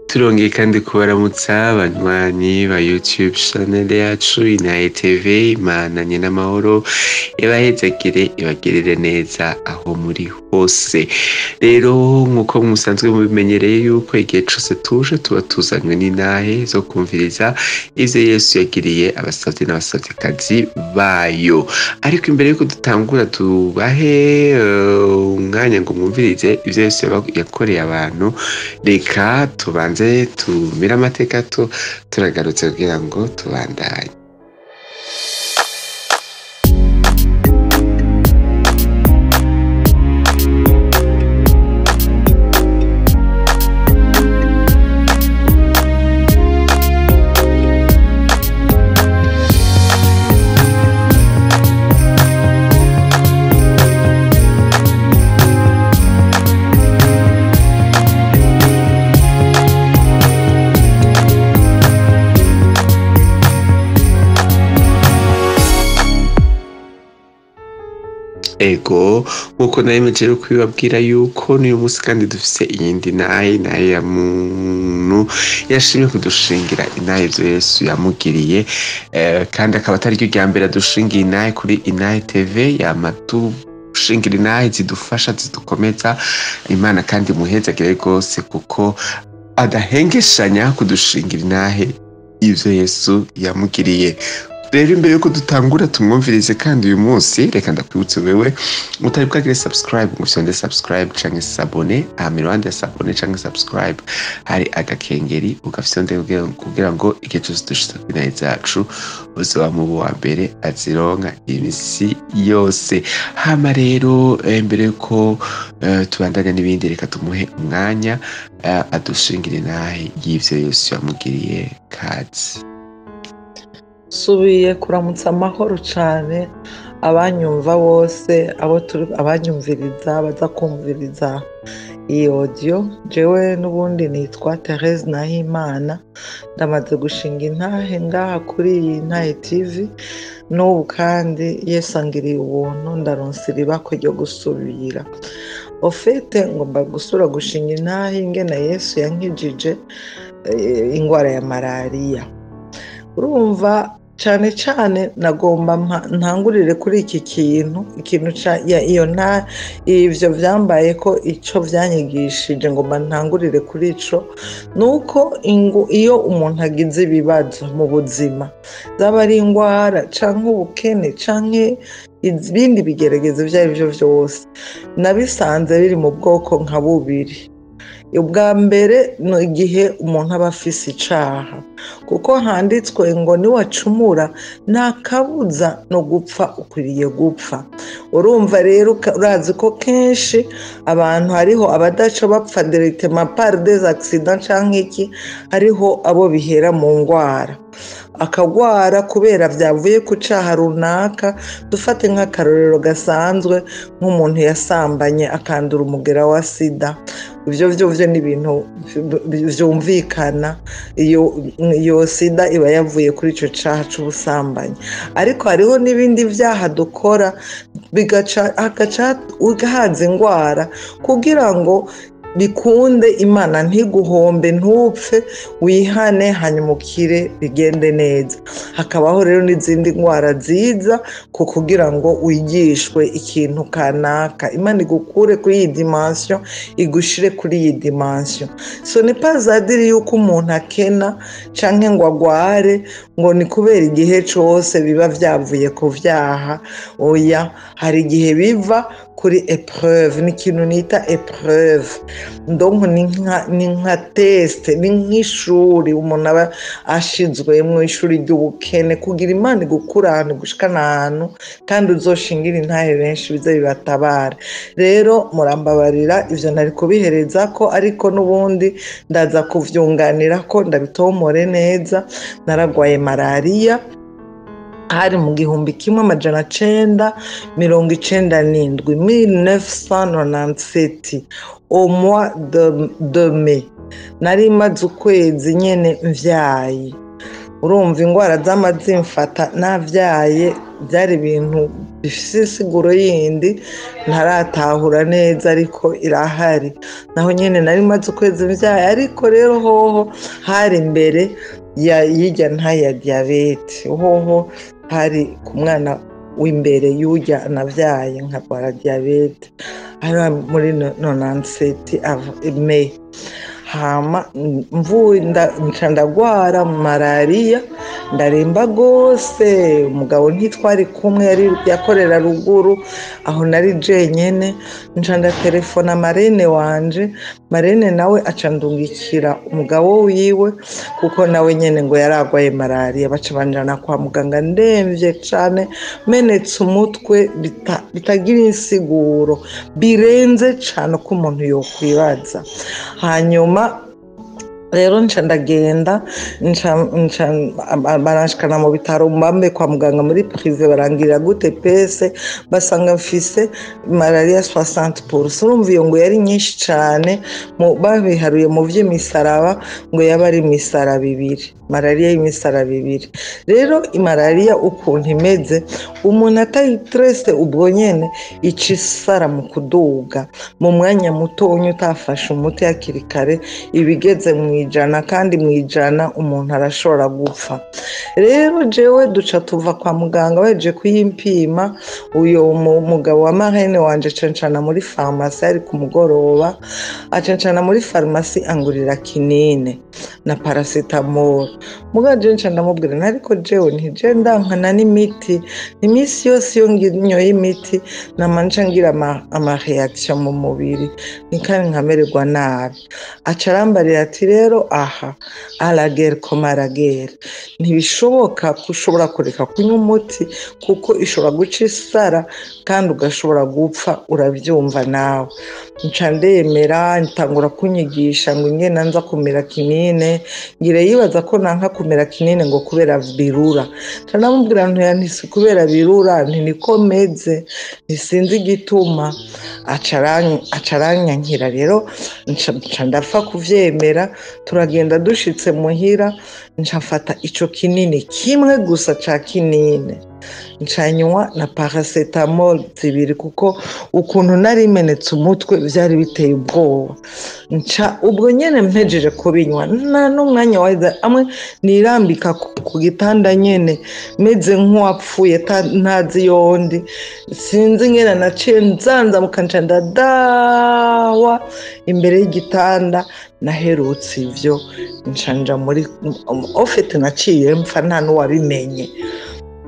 turongeye kandi kubaramutsa banywanyi ba YouTube channel yacu Inaye TV. Imana nyina amahoro ibahezagire ibagirire neza aho muri hose. Rero nkuko musanzwe mubimenyereye yuko igihe cose tuje tuba tuzanywe n'intahe zo kumviriza ivyo Yesu yagiriye abasavyi n'abasavikazi bayo. Ariko imbere yuko dutangura tubahe umwanya ngo mwumvirize ivyo Yesu yakoreye abantu, reka tubanze tumira amateka turagarutse kugira ngo tubandanye. Ego nkuko nayemeje kubibabwira yuko niyo musi kandi dufise iyindi naye ya muntu yashimye kudushingira inaye ivyo Yesu yamugiriye, kandi akaba atari ryo rya mbere dushingiye inaye kuri Inaye TV. yamatu shingira inaye zidufasha zidukomeza. Imana kandi muhezagire rwose kuko adahengeshanya kudushingira inahe ivyo Yesu yamugiriye. Rero imbere yuko dutangura tumwumvirize kandi uyu munsi, reka ndakwibutse wewe utari bwagire subscribe ngo usonde subscribe canke sabone. Iruhande ya sabone canke subscribe hari agakengeri ugafyonde kugira ngo igihe cyose dushitse ku inaye zacu uzoba mu wa mbere azironka imisi yose. Hama rero imbere yuko tubandanya n'ibindi, reka tumuhe umwanya adushingira inahe y'ivyo Yesu yamugiriye. Kazi subiye kuramutsa amahoro cyane abanyumva bose, abanyumviriza baza kumviriza iyi audio. Jewe n'ubundi nitwa Therese Nahimana, ndamaze gushinga intahe ngaha kuri iyi Inaye TV. N'ubu kandi Yesu angiriye ubuntu ndaronsira ibakwe ryo gusubira. Ofete ngomba gusura gushinga intahe ingene Yesu yankijije ingwara ya malariya. Urumva cyane cyane nagomba ntangurire kuri iki kintu ivyo vyambaye ko ico vyanyigishije, ngomba ntangurire kuri ico. Nuko iyo umuntu agize ibibazo mu buzima, zaba ari ingwara canke ubukene canke ibindi bigeragezo ivyo ari vyo vyose, nabisanze biri mu bwoko nka bubiri. Ubwa mbere ni igihe umuntu aba afise icaha, kuko handitswe ngo niwacumura nta kabuza no gupfa ukwiriye gupfa. Urumva rero urazi ko kenshi abantu hariho abadaca bapfa directement par des accidents canke iki, hariho abo bihera mu ngwara akagwara kubera vyavuye ku caha runaka. Dufate nk'akarorero gasanzwe, nk'umuntu yasambanye akandura umugera wa sida. Ivyo ni ibintu vyumvikana, iyo sida iba yavuye kuri ico caha c'ubusambanyi. Ariko hariho n'ibindi vyaha dukora hagaca haza ingwara kugira ngo bikunde Imana ntiguhombe ntupfe, wihane hanyuma ukire bigende neza. Hakabaho rero n'izindi ngwara ziza kugira ngo wigishwe ikintu kanaka, Imana igukure kuri iyi dimension igushire kuri iyi dimension. So ni pas adiri yuko umuntu akena canke ngo agware ngo ni kubera igihe cose biba vyavuye ku vyaha. Oya, hari igihe biva kuri épreuve, ni ikintu nita épreuve. Donc ni nka test, ni nk'ishuri umuntu aba ashizwemwo, ishuri ry'ubukene, kugira Imana igukura ahantu gushikana ahantu kandi uzoshingira intahe benshi bize bibatabara. Rero murambabarira ivyo nari kubihereza ko, ariko n'ubundi ndaza kuvyunganira ko ndabitomore neza. Naragwaye malariya hari mu 1997 1997 au mois de mai. Nari maze ukwezi nyene mvyaye. Urumva ingwara z'amazimfata navyaye byari ibintu bifite insiguro yindi ntaratahura neza ariko irahari. Naho nyine nari maze ukwezi mbyaye, ariko rero hoho hari imbere y'irya ntaya diyabete, hoho hari ku mwana w'imbere y'urya nabyaye nkarwara diyabete, hari muri 97 Mei. Hama mvuye ndagwara malariya ndaremba gose, umugabo ntitwari kumwe, yari yakorera ruguru, aho nari jenyene. Nca ndatelefona marene wanje, marene nawe aca ndungikira umugabo wiwe kuko nawe nyene ngo yaragwaye malariya, baca banjana kwa muganga ndemvye cane, menetse umutwe bitagira insiguro, birenze cane ko umuntu yokwibaza. Hanyuma rero nca ndagenda, baranshikana mu bitaro mbambe kwa muganga muri prive, barangirira gute pese, basanga mfise malaria 60%. Urumva iyo ngo yari nyinshi cane, babiharuye mu vy'imisaraba ngo yaba ari imisaraba 2, malaria y'imisaraba 2. Rero imalaria ukuntu imeze, umuntu atayitrese ubwo nyene icisara mu kuduga mu mwanya mutonyi utafashe umuti hakiri kare, ibigeze mwijana, kandi mwijana umuntu arashobora gupfa. Rero jewe duca tuva kwa muganga, baje kuyimpima, uyo mugabo wa marene wanje cencana muri farmasi, ari ku mugoroba acencana muri farmasi angurira kinine na paracetamol. Mugaje nca ndamubwira ariko jewe ntije ndankana n'imiti, imisi yose iyo nginyoye imiti namanca ngira ama reaction mu mubiri, nikandi nkamererwa nabi. Acarambarira ati rero aha alagere komaragere, ntibishoboka ko ushobora kureka kunywa umuti kuko ishobora guca isara kandi ugashobora gupfa, urabyumva nawe. Nca ndemera, ntangura kunyigisha ngo ingene nza kumira kinine, ngire yibaza ko nanka kumira kinine ngo kubera birura. Nca ndamubwira ntisi kubera birura, ntinikomeze, ntisinzi igituma. Acaranyankira rero, nca ndapfa kuvyemera. Turagenda dushitse muhira, nca mfata ico kinini kimwe gusa ca kinine, ncanywa na paracetamol 2 kuko ukuntu nari menetse umutwe vyari biteye ubwoba. Nca ubwo nyene mpejeje kubinywa, nta n'umwanya waheze, amwe nirambika ku gitanda nyene meze nk'uwapfuye ntazi yondi, sinzi ngena naciye nzanza mukanca ndadawa imbere y'igitanda. Naherutse ivyo ncanja muri ofete, naciye mpfa nta n'uwabimenye.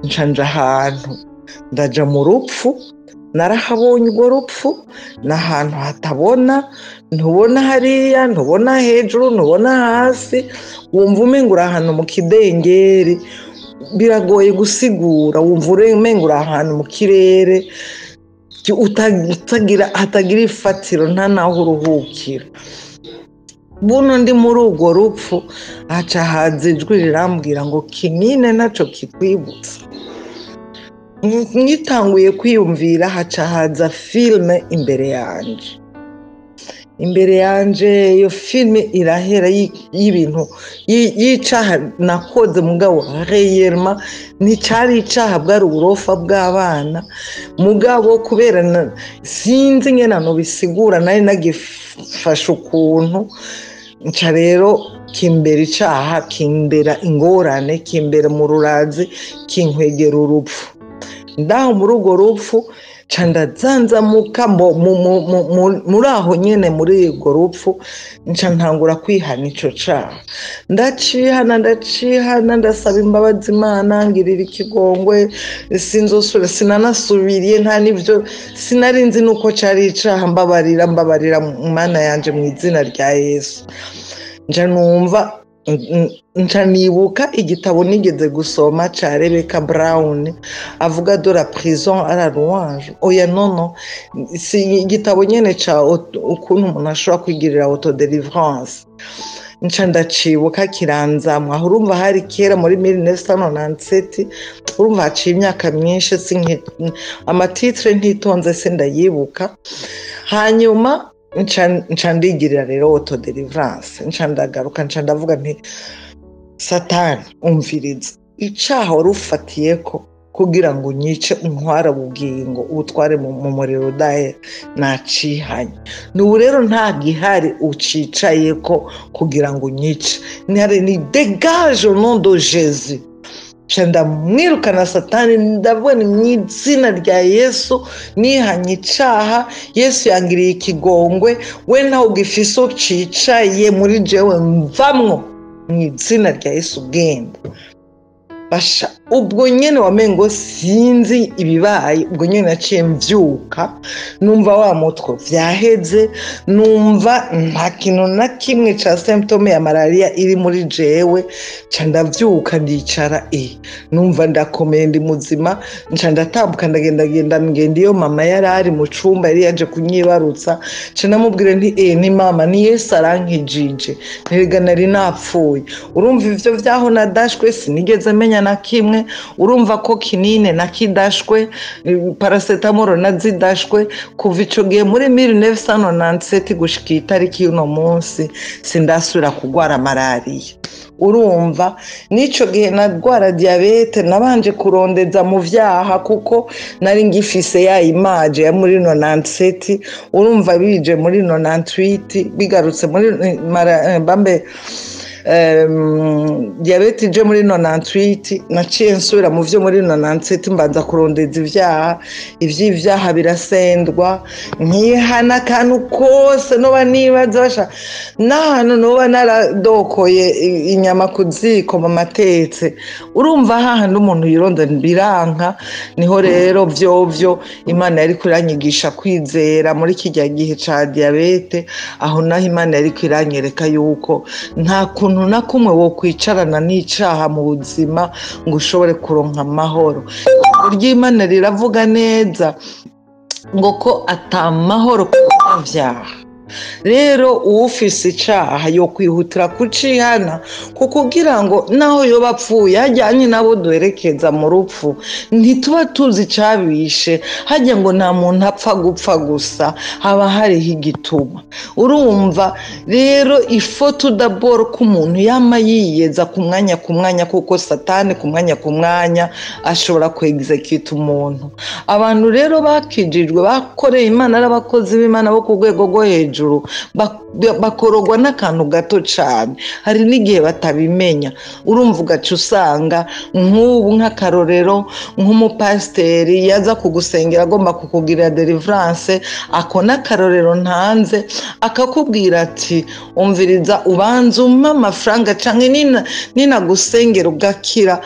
Ncanja ahantu ndaja mu rupfu, narahabonye urwo rupfu, n'ahantu hatabona, ntubona hariya, ntubona hejuru, ntubona hasi, wumva umenga uri ahantu mu kidengeri, biragoye gusigura, wumva umenga uri ahantu mu kirere hatagira ifatiro, nta naho uruhukira. Buno ndi muri urwo rupfu, haca haza ijwi rirambwira ngo kinine naco kikwibutsa. Ngitanguye kwiyumvira, haca haza filme imbere yanje. Iyo filme irahera y'ibintu y'icaha nakoze, mugabo réellement nticari icaha, bwari uburofa bw'abana, mugabo kubera sinzi ngena no bisigura, nari nagifashe ukuntu. Nca rero kimbera icaha, kimbera ingorane, kimbera mu rurazi, kinkwegera urupfu. Ndaho muri urwo rupfu ca ndazanzamuka muri aho nyene muri urwo rupfu, nca ntangura kwihana ico caha. Ndacihana ndasaba imbabazi Imana, ngirira ikigongwe, sinzosubira, sinanasubiriye, nta n'ivyo sinarinzi nuko cari icaha. Mbabarira Mana yanje mu izina rya Yesu. Nca numva, nca nibuka igitabo nigeze gusoma ca Rebecca Brown avuga de la prison à la louange. Oya nono, si igitabo nyene ca ukuntu umuntu ashobora kwigirira autodelivrance. Nca ndacibuka kiranzamwa, urumva hari kera muri 1997, urumva haciye imyaka myinshi, amatitre ntitonze sindayibuka. Hanyuma nca ndigirira rero autodelivrance, nca ndagaruka, nca ndavuga nti Satani umviriza, icaha wari ufatiyeko kugira ngo nyice untwara bugingo ubutware mu muriro udahera, nacihanye. N'ubu rero nta gihari ucicaye ko kugira ngo nyice, ni dégage au nom de Jésus. Ndamwirukana Satani, ndabona mu izina rya Yesu nihanye icaha. Yesu yangiriye ikigongwe, we ntawe ugifise ucicaye muri jewe, mvamwo mu izina rya Yesu, genda. Basha ubwo nyene wamengo sinzi ibibaye, ubwo nyene naciye mvyuka, numva wa mutwe vyaheze, numva nta kintu na kimwe ca symptome ya malaria iri muri jewe. Ca ndavyuka ndicara, numva ndakomeye, ndi muzima. Nca ndatambuka ngenda iyo mama yarari mu cumba, yari yaje kunyibarutsa. Ca namubwire nti ni mama, ni Yesu arankijije, nterega nari napfuye. Urumva ivyo vyaho nadashwe sinigeze menya na kimwe. Urumva ko kinine nakidashwe, paracetamol nazidashwe. Kuva ico gihe muri 1997 gushika itariki y'uno munsi sindasubira kugwara malaria. Urumva nico gihe nagwara diabete, nabanje kurondeza mu vyaha kuko nari ngifise ya image ya muri 97. Urumva bije muri 98 bigarutse muri bambe diabete je muri 98. Naciye nsubira mu vyo muri 97, mbanza kurondeza ivyaha. Ivy'ivyaha birasendwa, nkihana kantu kose noba nibaza basha nahano noba naradokoye inyama kuziko mamatetse. Urumva hahandi umuntu yironda biranka. Niho rero vyovyo Imana yari kuranyigisha kwizera muri kijya gihe ca diabete. Aho naho Imana yari kwiranyereka yuko nta kuntu na kumwe wo kwicarana n'icaha mu buzima ngo ushobore kuronka amahoro. Ry'Imana riravuga neza ngo ko atamahoro ku vyaha. Rero uwufise icaha yo kwihutira kucihana, kugira ngo naho yoba apfuye hajyanye nabo duherekeza mu rupfu, ntituba tuzi icabishe. Hajya ngo nta muntu apfa gupfa gusa, haba hariho igituma. Urumva rero ifoto d'abord ko umuntu yama yiyeza ku mwanya kuko Satani ku mwanya ashobora kuexecute umuntu. Abantu rero bakijijwe bakoreye Imana n'abakozi b'Imana bo ku rwego rwo hejuru bakorogwa n'akantu gato cyane, hari n'igihe batabimenya. Urumva ugaca usanga nk'ubu nk'akarorero nk'umupasiteri yaza kugusengera agomba kukugira deliverance, ako n'akarorero ntanze, akakubwira ati umviriza ubanza umpa amafaranga canke ninagusengera ugakira,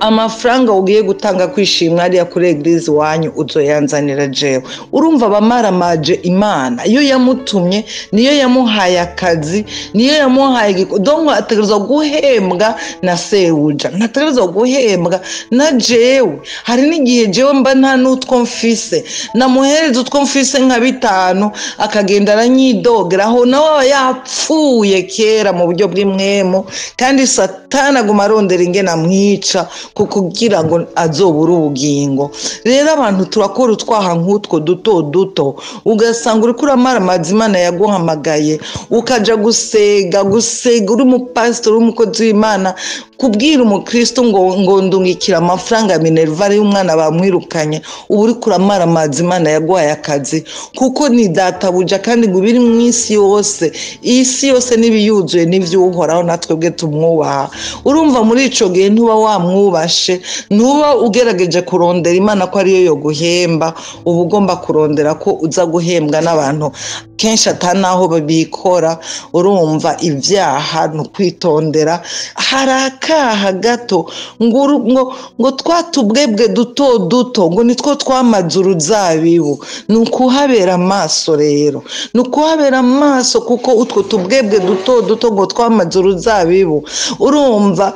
amafaranga ugiye gutanga kwishimwa ariya kuri eglise wanyu uzoyanzanira jewe. Urumva bamaramaje Imana iyo yamutumye, niyo yamuhaye akazi, niyo yamuhaye donc ategerezwa guhembwa na sewuja, ntategerezwa guhembwa na jewe. Hari n'igihe jewe mba nta n'utwo mfise, namuhereza utwo mfise nka 5 akagenda aranyidogera, aho nawe yapfuye kera mu buryo bw'imwemo, kandi Satani aguma arondera ingene amwica kugira ngo azobura ubugingo. Rero abantu turakora utwaha nk'utwo duto ugasanga uri kuramara Imana yaguhamagaye, ukaja gusega uri umupastor uri umukozi w'Imana, kubwira umukristo ngo ndungikira amafaranga Minerva y'umwana bamwirukanye, ubu uri kuramara Imana yaguhaye akazi kuko ni databuja, kandi ngo biri mu isi yose n'ibiyuzuye n'ivyuhoraho natwebwe tumwubaha. Urumva muri ico gihe ntuba wamwubashe, ntuba ugerageje kurondera Imana ko ariyo yo guhemba, uba ugomba kurondera ko uza guhembwa n'abantu kenshi atanaho babikora. Urumva ivyaha no kwitondera. Hari akaha gato ngo twatubwebwe duto ngo nitwo twamaze uruzabibu. Nukuhabera amaso rero, nukuhabera amaso kuko utwo tubwebwe duto ngo twamaze uruzabibu. Urumva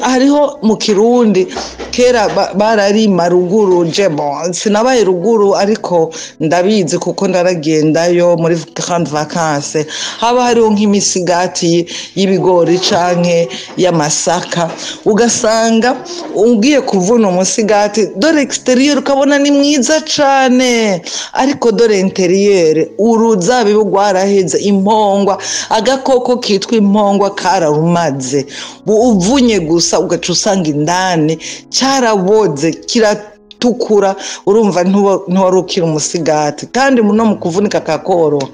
hariho mu Kirundi kera bararima ruguru, sinabaye ruguru ariko ndabizi kuko ndaragendayo iyo muri grande vacances haba hariho nk'imisigati y'ibigori canke y'amasaka, ugasanga ugiye kuvuna umusigati dore exterieur ukabona ni mwiza cane, ariko dore interieur uruzabibu rwaraheze, impongwa, agakoko kitwa impongwa kararumaze, uvunye gusa ugaca usanga indani cyaraboze kiratukura, urumva ntiwari ukiri umusigati, kandi no mu kuvunika kakoroha.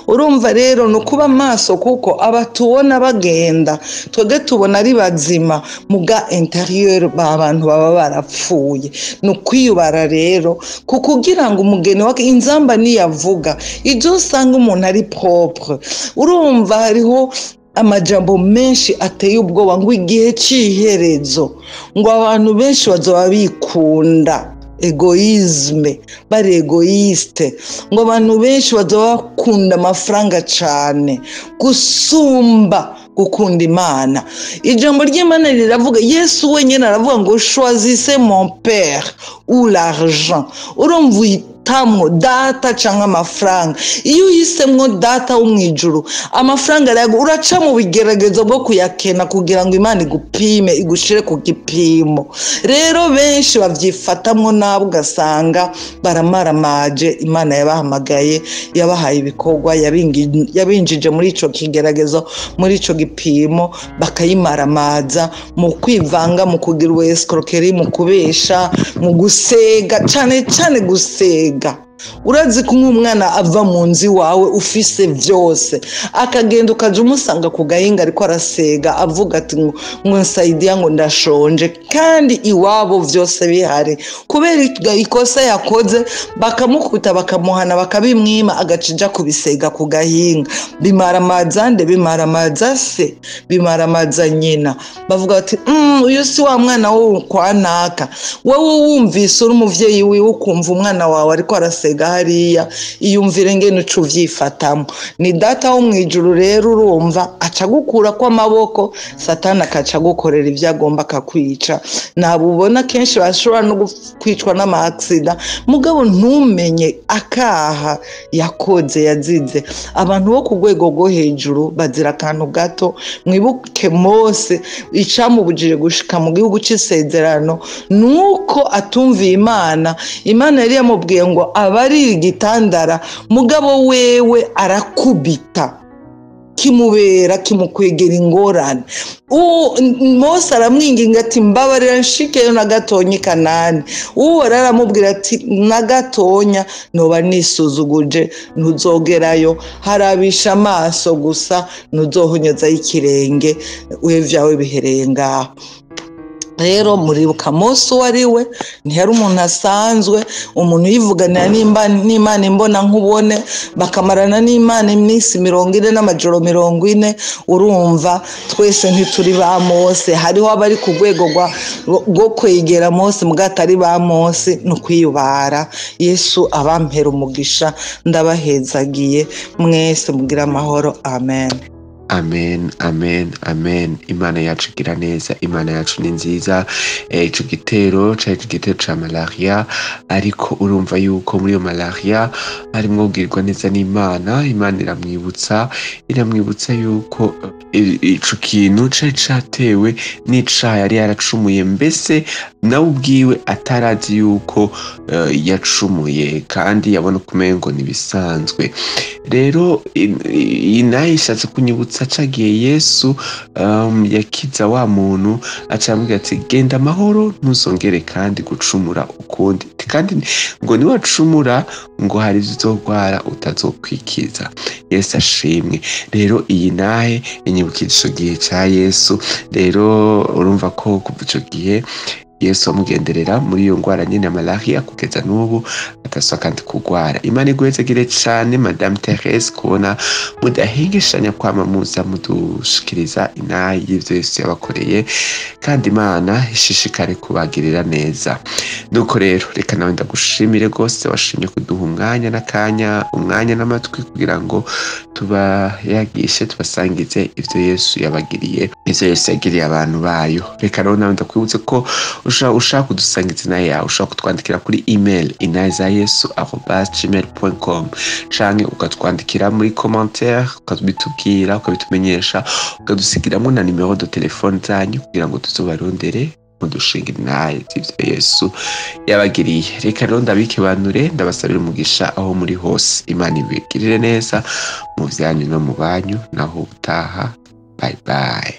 Urumva rero ni ukuba maso, kuko abatubona bagenda twebwe tubona ari bazima, muga interieur abantu baba barapfuye. Ni ukwiyubara rero kugira ngo umugeni wake inzamba niyavuga ibyo usanga umuntu ari propre. Urumva hariho amajambo menshi ateye ubwoba ngo igihe cy'iherezo ngo abantu benshi bazoba bikunda, egoisme, bari egoiste, ngo abantu benshi bazoba bakunda amafaranga cyane gusumba gukunda Imana. Ijambo ry'Imana riravuga, Yesu wenyine aravuga ngo choisissez mon père ou l'argent. Urumva uhitamwo data canke amafaranga. Iyo uhisemwo data wo mwijuru, amafaranga arago uraca mu bigeragezo bwo kuyakena kugira ngo Imana igupime, igushire ku gipimo. Rero benshi bavyifatamwo nabo, ugasanga baramaramaje. Imana yabahamagaye, yabahaye ibikorwa, yabinjije muri ico kigeragezo, muri ico gipimo, bakayimaramaza mu kwivanga, mu kugira escroquerie, mu kubesha, mu gusega, cane cane gusega. Urazi ko umwana ava mu nzi wawe ufise vyose, akagenda ukaja umusanga ku gahinga ariko arasega avuga ati ngo nsaidia ngo ndashonje, kandi iwabo vyose bihari. Kubera ikosa yakoze bakamukuta bakamuhana bakabimwima, agacija kubisega ku gahinga. Bimaramaza nde? Bimaramaza se, bimaramaza nyina. Bavuga bati uyu si wa mwana wo kwanaka. Wowe wumvise uri umuvyeyi wiwe ukumva umwana wawe ariko arasega hariya, iyumvire ngene uca uvyifatamo. Ni data wo mwijuru rero, urumva aca gukura kwa maboko, Satani akaca gukorera ivyo agomba akakwica. Nabubona kenshi bashobora no kwicwa n'ama-accident, mugabo ntumenye akaha yakoze yazize. Abantu bo ku rwego rwo hejuru bazira akantu gato. Mwibuke Mose icamubujije gushika mu gihugu c'isezerano nuko atumviye Imana. Imana yari yamubwiye ngo abari igitandara, mugabo wewe arakubita, kimubera kimukwegera ingorane. Mose aramwinginga ati mbabarira nshikeyo na gatonya Kanani. Uwo aramubwira ati na gatonya noba nisuzuguje, ntuzogerayo, harabisha amaso gusa, ntuzohonyoza ikirenge, we vyawe bihereye ngaho. Rero muribuka Mose wari we, ntiyari umuntu asanzwe, umuntu yivuganira n'Imana imbona nkubone, bakamarana n'Imana iminsi 40 n'amajoro 40. Urumva twese ntituri ba Mose, hariho abari ku rwego rwo kwegera Mose mugatari ba Mose. No kwiyubara. Yesu abampera umugisha, ndabahezagiye mwese, mugira amahoro. Amen. Amen, amen, amen. Imana yacu igira neza, Imana yacu ni nziza. Ico gitero ca malaria, ariko urumva yuko muri iyo malaria harimwo kugirwa neza n'Imana. Imana iramwibutsa yuko ico kintu cari catewe n'icaha yari yaracumuye, mbese nawe ubwiwe atarazi yuko yacumuye, kandi yabona kumengo nibisanzwe. Rero inaye ishatse kunyibutsa cagiye Yesu yakiza wa muntu, acambwira ati genda amahoro, ntuzongere kandi gucumura ukundi, kandi ngo ni wacumura ngo hari uzogwara utazokwikiza. Yesu ashimwe. Rero iyi nahe inyibukije ico gihe ca Yesu. Rero urumva ko kuva ico gihe Yesu amugenderera muri iyo ngwara nyine ya malaria kugeza n'ubu ataswa kandi kugwara. Imana igwezegere cyane Madame Therese kubona mudahingishanya kwamamuza mudushikiriza inayi y'ivyo Yesu yabakoreye, kandi Imana ishishikare kubagirira neza. Nuko rero reka nawe ndagushimire gose washimye kuduha umwanya n'amatwi kugira ngo tubayagishe tubasangize ivyo Yesu yabagiriye, ivyo Yesu yagiriye abantu bayo. Reka rero nawe ndakwibutse ko ushaka kudusangiza inaye yawe ushaka kutwandikira kuri email inayezayesu@gmail.com canke ukatwandikira muri commentaire ukabitubwira ukabitumenyesha ukadusigiramwo na nimero de telefone zanyu kugira ngo tuzobarondere mudushinga inaye z'ivyo Yesu yabagiriye. Reka rero ndabikebanure ndabasabira umugisha aho muri hose. Imana ibigirire neza mu vyanyu no mu banyu, naho ubutaha. Bye bye.